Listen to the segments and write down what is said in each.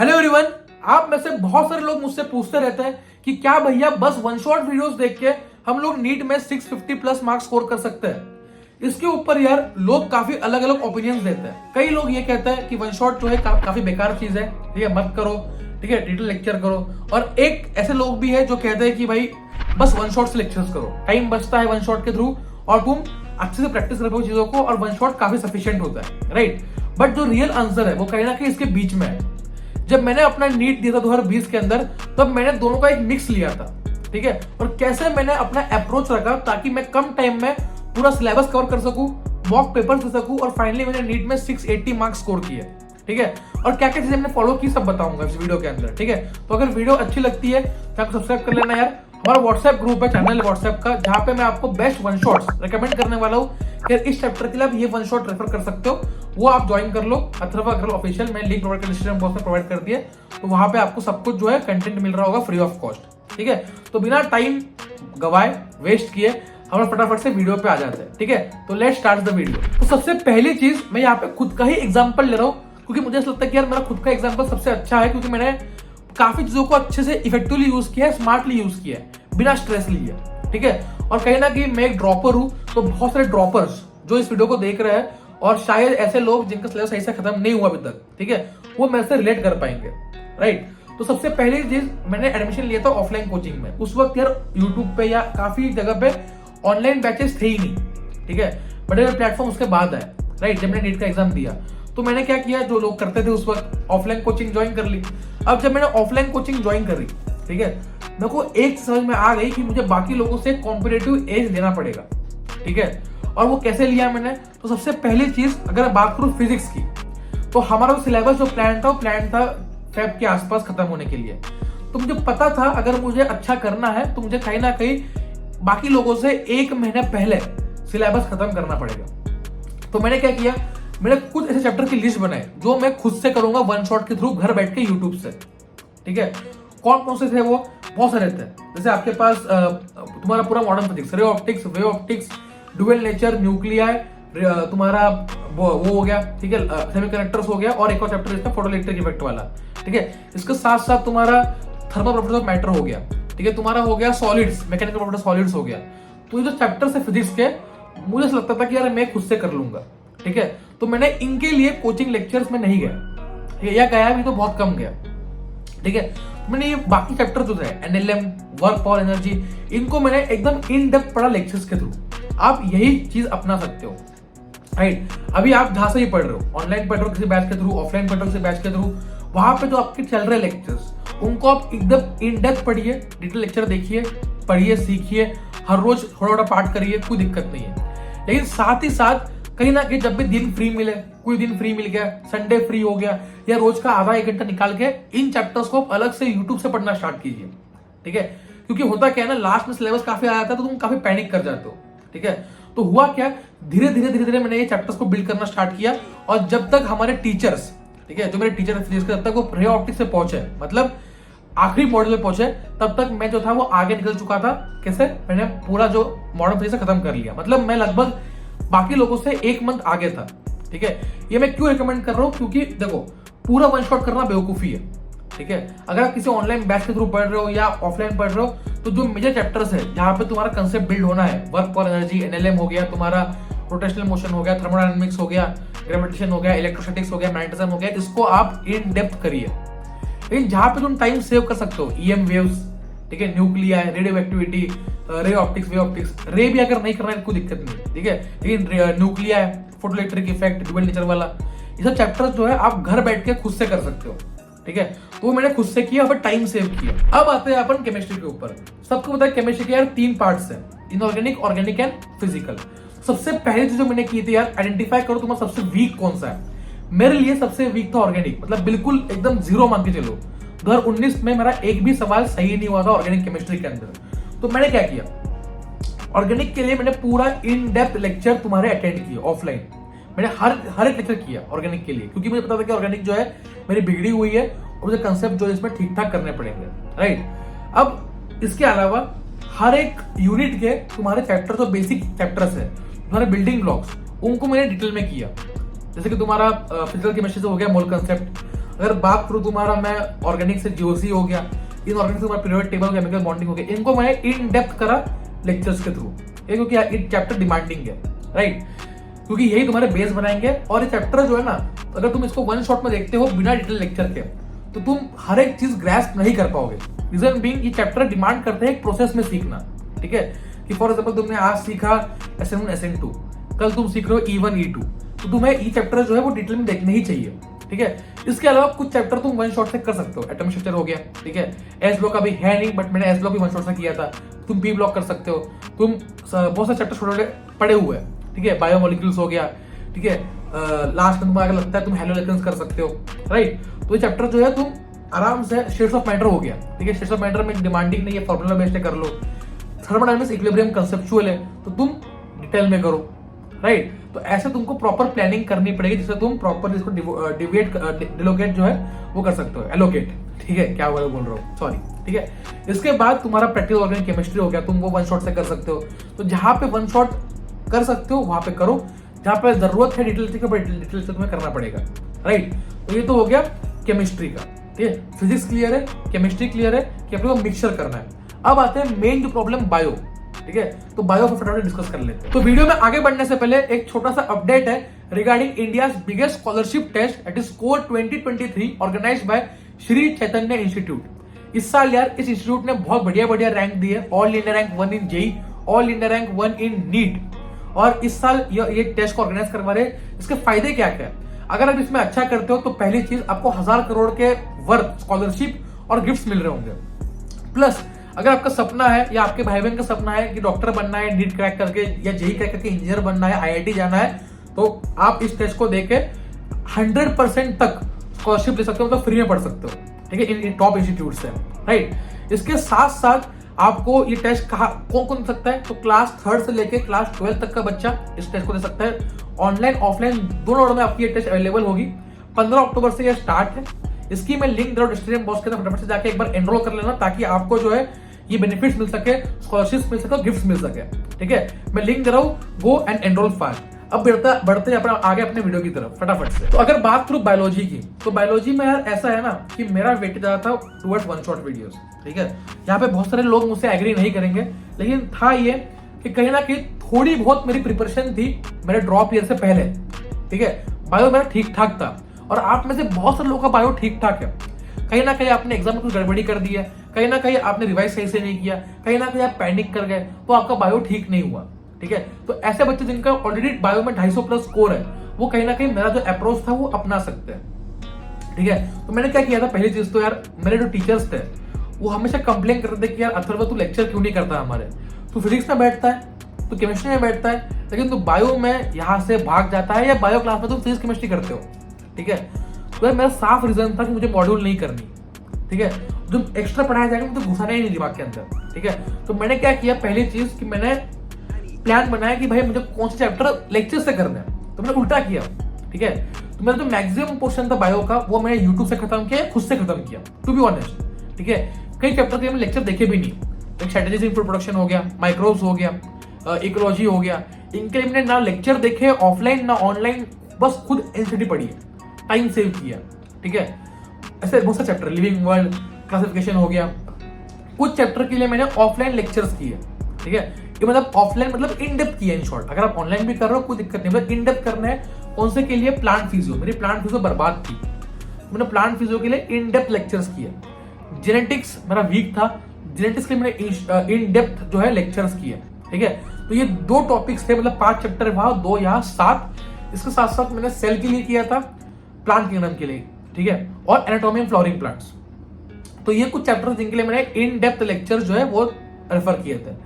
Hello everyone, आप में से बहुत सारे लोग मुझसे पूछते रहते हैं कि क्या भैया बस वन शॉट वीडियोस देख के हम लोग नीट में 650 प्लस मार्क्स स्कोर कर सकते हैं। इसके ऊपर यार लोग काफी अलग अलग ओपिनियंस देते हैं। कई लोग ये कहते हैं कि वन शॉट जो है काफी बेकार चीज है, ठीक है, मत करो, ठीक है, डिटेल लेक्चर करो। और एक ऐसे लोग भी है जो कहते हैं कि भाई बस वन शॉट से लेक्चर्स करो, टाइम बचता है वन शॉट के थ्रू और तुम अच्छे से प्रैक्टिस कर पाओ चीजों को और वन शॉट काफी सफिशिएंट होता है, राइट। बट जो रियल आंसर है वो कहीं ना कहीं इसके बीच में है। जब मैंने अपना नीट दिया था 2020 के अंदर, तब मैंने दोनों का एक मिक्स लिया था, ठीक है। और कैसे मैंने अपना अप्रोच रखा ताकि मैं कम टाइम में पूरा सिलेबस कवर कर सकूं, मॉक पेपर दे सकूं और फाइनली मैंने नीट में 680 मार्क्स स्कोर किए, ठीक है। और क्या क्या चीजें मैंने फॉलो की सब बताऊंगा इस वीडियो के अंदर, ठीक है। तो अगर वीडियो अच्छी लगती है तो आप सब्सक्राइब कर लेना यार। हमारा व्हाट्सएप ग्रुप है, चैनल है व्हाट्सएप का, जहां पे मैं आपको बेस्ट वन शॉट्स रिकमेंड करने वाला हूँ कि इस चैप्टर के लिए आप ये वन शॉट रेफर कर सकते हो, वो आप ज्वाइन कर लो। अथर्वा अग्रवाल ऑफिशियल, मैं लिंक प्रोवाइड कर डिस्क्रिप्शन बॉक्स में प्रोवाइड कर दिए, तो वहां पे आपको सब कुछ जो है कंटेंट मिल रहा होगा फ्री ऑफ कॉस्ट, ठीक है। तो बिना टाइम गवाए वेस्ट किए हम फटाफट से वीडियो पे आ जाते हैं, ठीक है। तो लेट्स स्टार्ट द वीडियो। तो सबसे पहली चीज मैं यहाँ पे खुद का ही एग्जांपल ले रहा हूँ, क्योंकि मुझे ऐसा लगता है कि यार मेरा खुद का एग्जांपल सबसे अच्छा है, क्योंकि मैंने काफी चीजों को अच्छे से इफेक्टिवली यूज किया है, स्मार्टली यूज किया है, बिना स्ट्रेस लिए, ठीक है। और कहीं ना कहीं मैं एक ड्रॉपर हूं, तो बहुत सारे ड्रॉपर्स जो इस वीडियो को देख रहे हैं और शायद ऐसे लोग जिनका सिलेबस सही से खत्म नहीं हुआ अभी तक, ठीक है, वो मेरे से रिलेट कर पाएंगे, राइट। तो सबसे पहली चीज, मैंने एडमिशन लिया था ऑफलाइन कोचिंग में। उस वक्त यार यूट्यूब पे या काफी जगह पे ऑनलाइन बैचेस थे ही नहीं, ठीक है। बड़े प्लेटफॉर्म उसके बाद आए, राइट, जब मैंने नीट का एग्जाम दिया। तो मैंने क्या किया, जो लोग करते थे उस वक्त ऑफलाइन कोचिंग ज्वाइन कर ली। अब जब मैंने ऑफलाइन कोचिंग ज्वाइन करी, ठीक है, मेरे को एक समझ में आ गई कि मुझे बाकी लोगों से कॉम्पिटिटिव एज लेना पड़ेगा, ठीक है। और वो कैसे लिया मैंने, तो सबसे पहली चीज अगर बात करूं फिजिक्स की, तो हमारा जो सिलेबस जो प्लान था फेब के आसपास खत्म होने के लिए। तो मुझे पता था अगर मुझे अच्छा करना है तो मुझे कहीं ना कहीं बाकी लोगों से एक महीने पहले सिलेबस खत्म करना पड़ेगा। तो मैंने क्या किया, मैंने कुछ ऐसे चैप्टर की लिस्ट बनाई जो मैं खुद से करूंगा वन शॉट के थ्रू, घर बैठ के यूट्यूब से, ठीक है। कौन कौन से थे वो, बहुत सारे थे। जैसे आपके पास तुम्हारा पूरा मॉडर्न फिजिक्स, रे optics, wave optics, dual nature, nuclei, तुम्हारा वो हो गया, ठीक है, सेमीकंडक्टर्स हो गया, और एक और चैप्टर इसका फोटोइलेक्ट्रिक इफेक्ट वाला, ठीक है। इसके साथ साथ तुम्हारा थर्मल प्रॉपर्टीज ऑफ मैटर हो गया, ठीक है, तुम्हारा हो गया सॉलिड्स, मैकेनिकल प्रॉपर्टीज सॉलिड्स हो गया। तो ये जो चैप्टर्स है फिजिक्स के, मुझे ऐसा लगता था कि यार मैं खुद से कर लूंगा, ठीक है। तो मैंने इनके लिए कोचिंग लेक्चर्स में नहीं गया, ठीक है, या गया भी तो बहुत कम गया, ठीक है। मैंने ये बाकी चैप्टर जो है एनएलएम, वर्क पावर एनर्जी, इनको मैंने एकदम इन डेप्थ पढ़ा लेक्चर्स के थ्रू। आप यही चीज अपना सकते हो, राइट। अभी आप जहां से ही पढ़ रहे हो, ऑनलाइन पढ़ रहे हो किसी बैच के थ्रू, ऑफलाइन पढ़ रहे हो किसी बैच के थ्रू, वहां पे जो आपके चल रहे लेक्चर्स, उनको आप एकदम इन डेप्थ पढ़िए, डिटेल लेक्चर देखिए, पढ़िए, सीखिए, हर रोज थोड़ा थोड़ा पाठ करिए, कोई दिक्कत नहीं है। लेकिन साथ ही साथ कहीं ना कहीं जब भी दिन फ्री मिले, कोई दिन फ्री मिल गया, संडे फ्री हो गया, या रोज का आधा एक घंटा निकाल के इन चैप्टर्स को अलग से यूट्यूब से पढ़ना स्टार्ट कीजिए, ठीक है। क्योंकि होता क्या है ना, लास्ट में सिलेबस काफी आ जाता है तो तुम काफी पैनिक कर जाते हो, ठीक है। तो हुआ क्या, धीरे धीरे मैंने ये चैप्टर्स को बिल्ड करना स्टार्ट किया। और जब तक हमारे टीचर्स, ठीक है, जो मेरे टीचर फिजिक्स के, जब तक वो रे ऑप्टिक्स से पहुंचे, मतलब आखिरी मॉडल में पहुंचे, तब तक मैं जो था वो आगे निकल चुका था। कैसे, मैंने पूरा जो मॉडर्न फिजिक्स खत्म कर लिया, मतलब मैं लगभग बाकी लोगों से एक मंथ आगे था, ठीक है। ये मैं क्यों रिकमेंड कर रहा हूँ, क्योंकि देखो पूरा वन शॉट करना बेवकूफी है, ठीक है। अगर आप किसी ऑनलाइन बैच के थ्रू पढ़ रहे हो या ऑफलाइन पढ़ रहे हो, तो जो मेजर चैप्टर्स है जहां पे तुम्हारा कंसेप्ट बिल्ड होना है, वर्क पावर एनर्जी, एनएलएम हो गया, तुम्हारा रोटेशनल मोशन हो गया, थर्मोडायनामिक्स हो गया, ग्रेविटेशन हो गया, इलेक्ट्रोस्टैटिक्स हो गया, मैग्नेटिज्म हो गया, इसको आप इन डेप्थ करिए। लेकिन जहां पे तुम टाइम सेव कर सकते हो, ईएम वेव्स, ठीक है, nuclei, radioactivity, ray optics, wave optics, ray भी अगर नहीं करना है कोई दिक्कत नहीं, ठीक है। लेकिन nuclear, photoelectric effect, dual nature वाला, ये सब चैप्टर्स जो है आप घर बैठ के खुद से कर सकते हो, ठीक है। तो वो मैंने खुद से किया और टाइम सेव किया। अब आते हैं अपन केमिस्ट्री के ऊपर। सबको पता है केमिस्ट्री के यार 3 पार्ट्स हैं, इनऑर्गेनिक, ऑर्गेनिक एंड फिजिकल। सबसे पहले चीज जो मैंने की थी यार, आइडेंटिफाई करो तुम्हारा सबसे वीक कौन सा है। मेरे लिए सबसे वीक था ऑर्गेनिक, मतलब बिल्कुल एकदम जीरो मान के चलो। 2019 में मेरा एक भी सवाल सही नहीं हुआ था ऑर्गेनिक केमिस्ट्री के अंदर। तो मैंने क्या किया, ऑर्गेनिक के लिए मैंने पूरा इन डेप्थ लेक्चर तुम्हारे अटेंड किए ऑफलाइन। मैंने हर एक लेक्चर किया ऑर्गेनिक के लिए, क्योंकि मुझे पता था कि ऑर्गेनिक जो है मेरी बिगड़ी हुई है और मुझे कंसेप्ट जो है इसमें ठीक ठाक करने पड़ेंगे, राइट। अब इसके अलावा हर एक यूनिट के तुम्हारे चैप्टर जो बेसिक चैप्टर्स है, तुम्हारे बिल्डिंग ब्लॉक्स, उनको मैंने डिटेल में किया। जैसे कि तुम्हारा फिजिकल केमिस्ट्री से हो गया मोल कंसेप्ट, अगर बात करूं तुम्हारा मैं ऑर्गेनिक से जीओसी हो गया, इनऑर्गेनिक से तुम्हारा पीरियोडिक टेबल केमिकल बॉन्डिंग हो गया, इनको मैंने इन डेप्थ करा लेक्चर्स के थ्रू, क्योंकि ये चैप्टर डिमांडिंग है, राइट, क्योंकि यही तुम्हारे बेस बनाएंगे। और ये चैप्टर जो है ना, अगर तुम इसको वन शॉट में देखते हो बिना डिटेल लेक्चर के, तो तुम हर एक चीज ग्रैस्प नहीं कर पाओगे। रीजन बीइंग ये चैप्टर डिमांड करते हैं एक प्रोसेस में सीखना, ठीक है, कि फॉर एग्जांपल तुमने आज सीखा SN1 SN2, कल तुम सीख रहे हो E1 E2, तो तुम्हें ये चैप्टर जो है वो डिटेल में देखने ही चाहिए, ठीक है। इसके अलावा कुछ चैप्टर तुम वन शॉट से कर सकते हो, एटॉमिक स्ट्रक्चर हो गया, ठीक है, एस ब्लॉक अभी है नहीं बट मैंने एस ब्लॉक भी वन शॉट से किया था, तुम पी ब्लॉक कर सकते हो, तुम बहुत सारे चैप्टर छोटे छोटे पढ़े हुए हैं, ठीक है, बायोमोलिक्यूल्स हो गया, ठीक है, लास्ट में तुम्हें अगर लगता है तुम हेलोलेक्शंस कर सकते हो, राइट। तो ये चैप्टर जो है तुम आराम से, शेड्स ऑफ मैटर हो गया, ठीक है, शेड्स ऑफ मैटर में डिमांडिंग नहीं है, फॉर्मूला बेस्ड कर लो, थर्मोडायनामिक्स इक्विलिब्रियम कंसेप्चुअल है तो तुम डिटेल में करो, राइट। तो ऐसे तुमको प्रॉपर प्लानिंग करनी पड़ेगी जिससे तुम प्रॉपर इसको डिलोकेट जो है वो कर सकते हो, एलोकेट, ठीक है, क्या वर्ड बोल रहा हूँ, सॉरी, ठीक है। इसके बाद तुम्हारा प्रैक्टिकल ऑर्गेनिक केमिस्ट्री हो गया, तुम वो वन शॉट से कर सकते हो, तो जहां पे वन शॉट कर सकते हो वहां पे करो, जहां पे जरूरत है डिटेल से तुम्हें करना पड़ेगा, राइट। तो ये तो हो गया केमिस्ट्री का, ठीक है, फिजिक्स क्लियर है, केमिस्ट्री क्लियर है कि अपने को मिक्सचर करना है। अब आते हैं मेन जो प्रॉब्लम बायो, ठीक है, तो बायो को फटाफट डिस्कस कर लेते हैं। तो वीडियो में आगे बढ़ने से पहले एक छोटा सा अपडेट है regarding India's biggest scholarship test at score 2023 organised by Shri Chaitanya institute. इस साल यार इस इंस्टीट्यूट ने बहुत बढ़िया रैंक दी है, all India rank 1 in JEE, all India rank 1 in NEET, और इस साल ये टेस्ट को ऑर्गेनाइज करवा रहे। इसके फायदे क्या क्या है, अगर आप इसमें अच्छा करते हो तो पहली चीज आपको 1000 करोड़ के वर्थ स्कॉलरशिप और गिफ्ट्स मिल रहे होंगे। प्लस अगर आपका सपना है या आपके भाई बहन का सपना है कि डॉक्टर बनना है नीट क्रैक करके या जेई क्रैक करके इंजीनियर बनना है, IIT जाना है, तो आप इस टेस्ट को देके 100% तक स्कॉलरशिप ले सकते हो, मतलब फ्री में पढ़ सकते हो, ठीक है, इन टॉप इंस्टीट्यूट से, राइट। इसके साथ साथ आपको ये टेस्ट कौन कौन दे सकता है, तो क्लास 3 से लेके क्लास 12 तक का बच्चा इस टेस्ट को दे सकता है। ऑनलाइन ऑफलाइन दोनों मोड में आपकी ये टेस्ट अवेलेबल होगी। 15 अक्टूबर से ये स्टार्ट है। इसकी मैं लिंक दे रहा हूं डिस्क्रिप्शन बॉक्स के अंदर, फटाफट से जाके एक बार एनरोल कर लेना ताकि आपको जो है ये बेनिफिट्स मिल सके, स्कॉलरशिप मिल सके, गिफ्ट्स मिल सके, ठीक है। मैं लिंक दे रहा हूं, गो एंड एनरोल फास्ट। अब बढ़ते हैं आगे अपने वीडियो की तरफ फटाफट से। तो अगर बात करूं बायोलॉजी की, तो बायोलॉजी में यार ऐसा है ना कि मेरा वेट ज्यादा था टुवर्ड्स वन शॉट वीडियोस, ठीक है। यहाँ पे बहुत सारे लोग मुझसे एग्री नहीं करेंगे, लेकिन था ये कि कहीं ना कहीं थोड़ी बहुत मेरी प्रिपरेशन थी मेरे ड्रॉप ईयर से पहले, ठीक है। बायो मेरा ठीक ठाक था, और आप में से बहुत सारे लोगों का बायो ठीक ठाक है। कहीं ना कहीं आपने एग्जाम में कुछ गड़बड़ी कर दी है, कहीं ना कहीं आपने रिवाइज सही से नहीं किया, कहीं ना कहीं आप पैनिक कर गए, तो आपका बायो ठीक नहीं हुआ, ठीक है। तो ऐसे बच्चे जिनका ऑलरेडी बायो में 250 प्लस स्कोर है, वो कहीं ना कहीं मेरा जो अप्रोच था वो अपना सकते हैं, ठीक है। तो मैंने क्या किया था, पहली चीज तो यार मेरे जो टीचर्स थे वो हमेशा कंप्लेन करते थे कि यार अथर्व तू लेक्चर क्यों नहीं करता हमारे, तू फिजिक्स में बैठता है, तू केमिस्ट्री में बैठता है, लेकिन तू बायो में यहाँ से भाग जाता है, या बायो क्लास में तू फिजिक्स केमिस्ट्री करते हो, ठीक है। तो यार मेरा साफ रीजन था कि मुझे मॉड्यूल नहीं करनी, ठीक है। जो एक्स्ट्रा पढ़ाया जाएगा मुझे घुसाना ही नहीं दिमाग के अंदर, ठीक है। तो मैंने क्या किया, पहली चीज कि मैंने प्लान बनाया कि भाई मुझे कौन से चैप्टर लेक्चर से करना है, तो मैंने उल्टा किया, ठीक है। तो मेरा जो मैक्सिमम पोर्शन था बायो का वो मैंने यूट्यूब से खत्म किया, खुद से खत्म किया, टू बी ऑनेस्ट, ठीक है। कई चैप्टर के मैंने लेक्चर देखे भी नहीं, स्ट्रेटेजीज इन फूड प्रोडक्शन हो गया, माइक्रोब्स हो गया, इकोलॉजी हो गया, इनके लिए मैंने ना लेक्चर देखे ऑफलाइन ना ऑनलाइन, बस खुद एनसीटी पढ़ी है, टाइम सेव किया, ठीक है। ऐसे बहुत सारे चैप्टर, लिविंग वर्ल्ड, क्लासिफिकेशन हो गया, कुछ चैप्टर के लिए मैंने ऑफलाइन लेक्चर्स किए, ठीक है। ये मतलब ऑफलाइन मतलब इन डेप्थ किया, इन शॉर्ट। अगर आप ऑनलाइन भी कर रहे हो कोई दिक्कत नहीं, मतलब इन डेप्थ करना है। कौन से के लिए, प्लांट फिजियो, मेरी प्लांट फिजियो बर्बाद थी, मैंने प्लांट फिजियो के लिए इन डेप्थ लेक्चर्स किए। जेनेटिक्स मेरा वीक था, जेनेटिक्स के लिए मैंने इन डेप्थ जो है लेक्चर्स किए, ठीक है। तो ये 2 टॉपिक्स थे, मतलब 5 चैप्टर वहां, 2 यहाँ, 7। इसके साथ साथ मैंने सेल के लिए किया था, प्लांट किंगडम के लिए, ठीक है, और एनाटॉमी एंड फ्लोरिंग प्लांट्स। तो ये कुछ चैप्टर जिनके लिए मैंने इन डेप्थ लेक्चर जो है वो रेफर किए थे।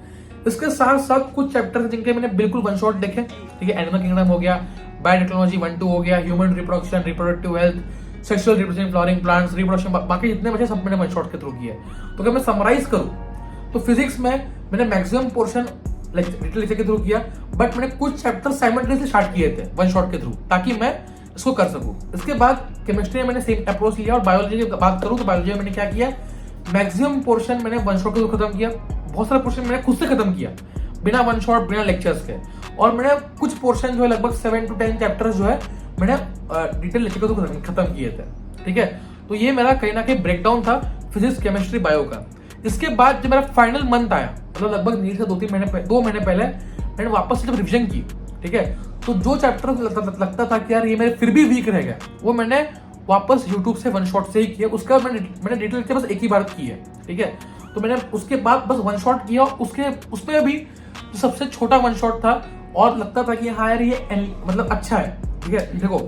इसके साथ साथ कुछ चैप्टर जिनके मैंने बिल्कुल वन शॉट देखे, ठीक है। एनिमल किंगडम हो गया, बायोटेक्नोलॉजी 1-2 हो गया, human reproduction, reproductive health, sexual reproduction, flooring plants, reproduction, बाकी जितने बचे सब मैंने वन शॉट के थ्रू किए। तो अगर मैं समराइज करूं तो फिजिक्स में मैंने मैक्सिमम पोर्शन लेक्चर के थ्रू किया, बट मैंने कुछ चैप्टर साइमल्टेनियसली स्टार्ट किए थे वन शॉट के थ्रू, ताकि मैं इसको कर सकूं। इसके बाद केमिस्ट्री में मैंने सेम अप्रोच लिया, और बायोलॉजी की बात करूं तो बायोलॉजी में मैंने क्या किया, मैक्सिमम पोर्शन मैंने वन शॉट के थ्रू खत्म किया, बहुत सारा पोर्शन मैंने खुद से खत्म किया बिना वन शॉट, बिना लेक्चर्स के। और मैंने कुछ पोर्शन जो है लगभग 7 to 10 चैप्टर्स जो है मैंने डिटेल लेक्चर के थ्रू खत्म किए थे, ठीक है। तो ये मेरा कहीं ना कहीं ब्रेकडाउन था फिजिक्स, केमिस्ट्री, बायो का। इसके बाद जब मेरा फाइनल मंथ आया, मतलब लगभग नीट से 2 महीने पहले मैंने वापस से जब रिविजन की, ठीक है, तो जो चैप्टर लगता था कि यार ये मेरे फिर भी वीक रह गया, वो मैंने वापस यूट्यूब से वन शॉट से ही किया। उसका मैंने डिटेल लेक्चर बस एक ही बार की है, ठीक है। तो मैंने उसके बाद बस वन शॉट किया, उसमें भी सबसे छोटा वन शॉट था और लगता था कि हाँ यार ये मतलब अच्छा है, ठीक है। देखो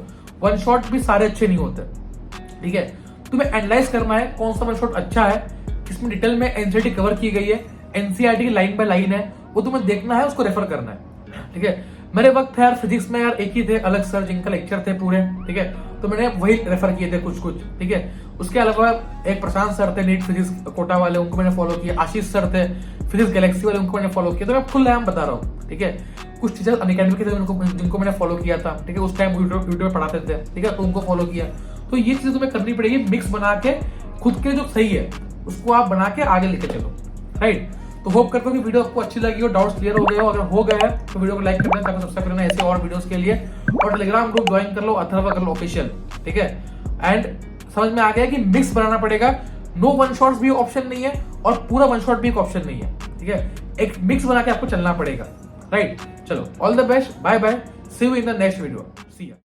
वन शॉट भी सारे अच्छे नहीं होते, ठीक है। तुम्हें एनालाइज करना है कौन सा वन शॉट अच्छा है, इसमें डिटेल में एनसीईआरटी कवर की गई है, एनसीईआरटी की लाइन बाय लाइन है, वो तुम्हें देखना है, उसको रेफर करना है, ठीक है। मेरे वक्त यार फिजिक्स में यार एक ही थे अलग सर जिनका लेक्चर थे पूरे, ठीक है, तो मैंने वही रेफर किए थे कुछ, ठीक है। उसके अलावा एक प्रशांत सर थे नीट फिजिक्स कोटा वाले, उनको मैंने फॉलो किया। आशीष सर थे फिजिक्स गैलेक्सी वाले, उनको मैंने फॉलो किया। तो मैं फुल नाम बता रहा हूँ, ठीक है। कुछ टीचर अनअकैडमी के थे जिनको मैंने फॉलो किया था, ठीक है, उस टाइम यूट्यूब पे पढ़ाते थे, ठीक है, तो उनको फॉलो किया। तो ये चीजें तुम्हें करनी पड़ेगी, मिक्स बना के खुद के जो सही है उसको आप बना के आगे लेके चलो, राइट। तो होप करता हूँ कि वीडियो आपको अच्छी लगी हो, डाउट्स क्लियर हो गए हो। अगर हो गया है तो वीडियो को लाइक कर देना, सब्सक्राइब करना ऐसे और वीडियोस के लिए, और टेलीग्राम ग्रुप ज्वाइन कर लो अथर्व अग्रवाल ऑफिशियल, ठीक है। एंड समझ में आ गया कि मिक्स बनाना पड़ेगा, नो वन शॉट्स भी ऑप्शन नहीं है और पूरा वन शॉट भी एक ऑप्शन नहीं है, ठीक है। एक मिक्स बना के आपको चलना पड़ेगा, राइट। चलो all the best, bye bye, see you in the next video, see you.